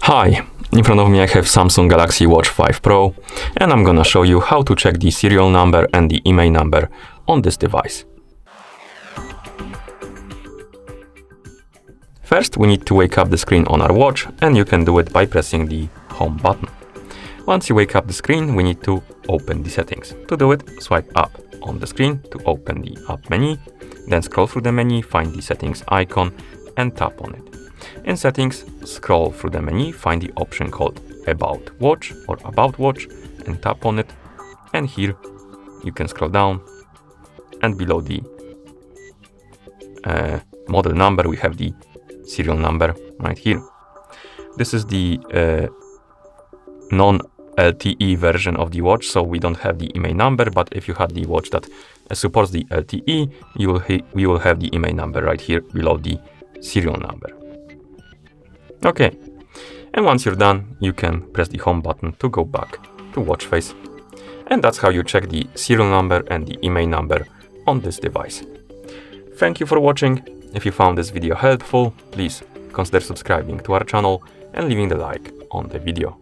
Hi, in front of me I have Samsung Galaxy Watch 5 Pro and I'm gonna show you how to check the serial number and the IMEI number on this device. First, we need to wake up the screen on our watch, and you can do it by pressing the home button. Once you wake up the screen, we need to open the settings. To do it, swipe up on the screen to open the up menu, then scroll through the menu, find the settings icon and tap on it. In settings, scroll through the menu, find the option called About Watch or About Watch and tap on it. And here you can scroll down, and below the model number we have the serial number right here. This is the non-LTE version of the watch, so we don't have the IMEI number, but if you had the watch that supports the LTE, we will have the IMEI number right here below the serial number. Okay, and once you're done, you can press the home button to go back to watch face. And that's how you check the serial number and the IMEI number on this device. Thank you for watching. If you found this video helpful, please consider subscribing to our channel and leaving the like on the video.